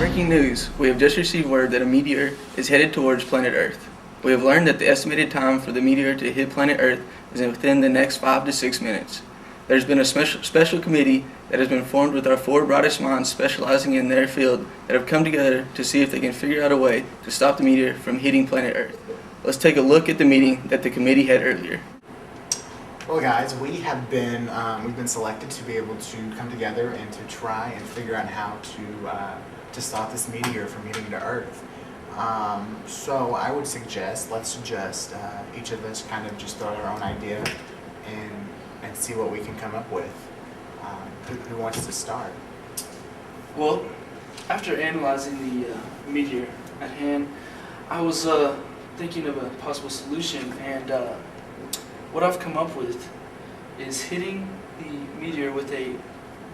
Breaking news. We have just received word that a meteor is headed towards planet Earth. We have learned that the estimated time for the meteor to hit planet Earth is within the next 5 to 6 minutes. There's been a special committee that has been formed with our 4 brightest minds specializing in their field that have come together to see if they can figure out a way to stop the meteor from hitting planet Earth. Let's take a look at the meeting that the committee had earlier. Well, guys, we've been selected to be able to come together and to try and figure out how to stop this meteor from hitting to Earth. So I would suggest let's just each of us kind of just throw our own idea and see what we can come up with. Who wants to start? Well, after analyzing the meteor at hand, I was thinking of a possible solution, and what I've come up with is hitting the meteor with a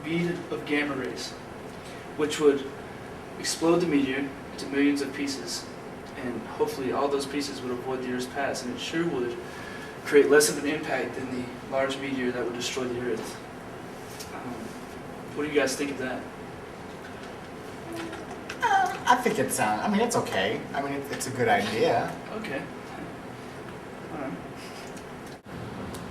bead of gamma rays, which would explode the meteor into millions of pieces, and hopefully all those pieces would avoid the Earth's path, and it sure would create less of an impact than the large meteor that would destroy the Earth. What do you guys think of that? I think it's it's okay. I mean, it's a good idea. Okay. All right.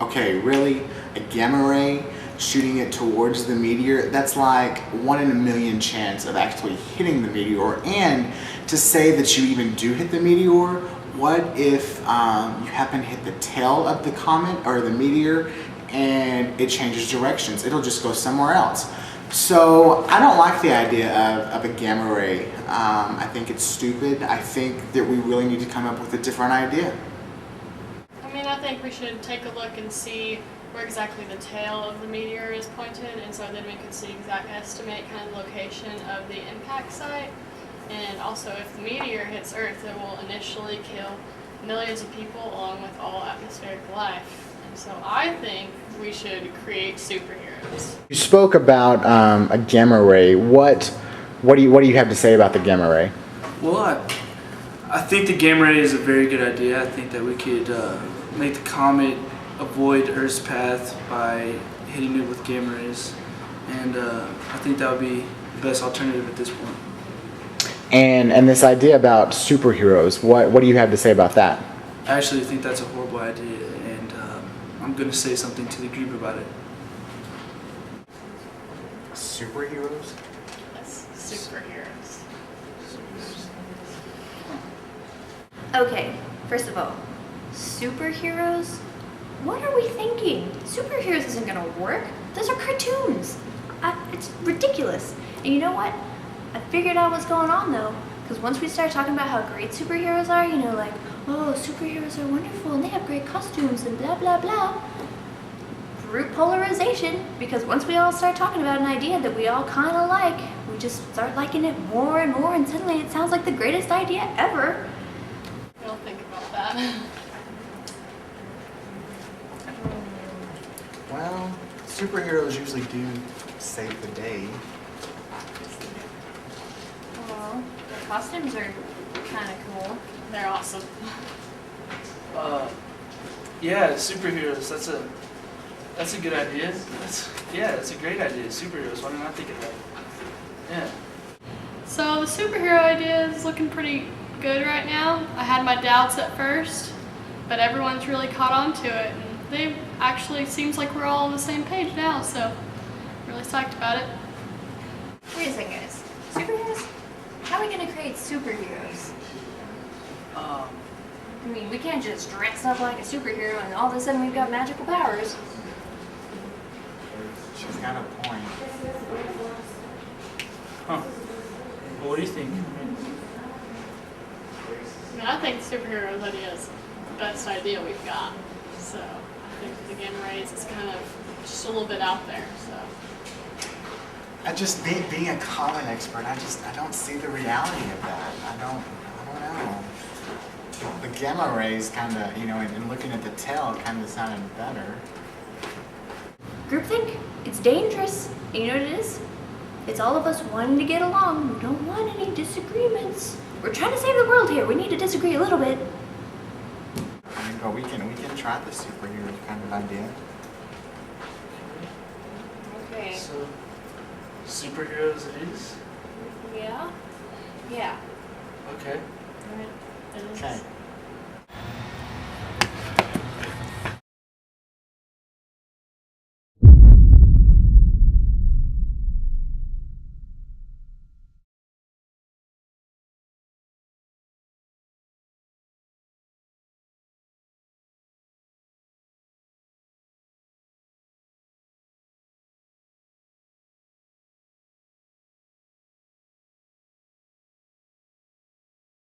Okay, really? A gamma ray shooting it towards the meteor? That's like 1 in a million chance of actually hitting the meteor. And to say that you even do hit the meteor, what if you happen to hit the tail of the comet or the meteor and it changes directions? It'll just go somewhere else. So I don't like the idea of a gamma ray. I think it's stupid. I think that we really need to come up with a different idea. I think we should take a look and see where exactly the tail of the meteor is pointed, and so then we can see estimate kind of location of the impact site. And also, if the meteor hits Earth, it will initially kill millions of people along with all atmospheric life. And so I think we should create superheroes. You spoke about a gamma ray. What do you have to say about the gamma ray? Well, I think the gamma ray is a very good idea. I think that we could make the comet avoid Earth's path by hitting it with gamma rays, and I think that would be the best alternative at this point. And this idea about superheroes, what do you have to say about that? I actually think that's a horrible idea, and I'm going to say something to the group about it. Superheroes? Yes, superheroes. Okay, first of all, superheroes? What are we thinking? Superheroes isn't gonna work. Those are cartoons. It's ridiculous. And you know what? I figured out what's going on though. Because once we start talking about how great superheroes are, like, oh, superheroes are wonderful and they have great costumes and blah, blah, blah. Group polarization. Because once we all start talking about an idea that we all kind of like, we just start liking it more and more, and suddenly it sounds like the greatest idea ever. We'll think about that. Well, superheroes usually do save the day. Well, their costumes are kind of cool. They're awesome. Yeah, superheroes. That's a good idea. That's a great idea. Superheroes. Why didn't I think of that? Yeah. So the superhero idea is looking pretty good right now. I had my doubts at first, but everyone's really caught on to it, and they actually seems like we're all on the same page now, so really psyched about it. Wait a second, guys. Superheroes? How are we gonna create superheroes? I mean, we can't just dress up like a superhero and all of a sudden we've got magical powers. She's got a point. Huh. Well, what do you think? I think the superheroes idea is the best idea we've got. So I think the gamma rays is kind of just a little bit out there. So I just being a comet expert, I don't see the reality of that. I don't know. The gamma rays kind of, and looking at the tail kind of sounded better. Groupthink? It's dangerous. And you know what it is? It's all of us wanting to get along. We don't want any disagreements. We're trying to save the world here. We need to disagree a little bit. But we can try the superhero kind of idea. okay. So, superheroes it is? Yeah. Yeah. Okay. Right. It is. Okay.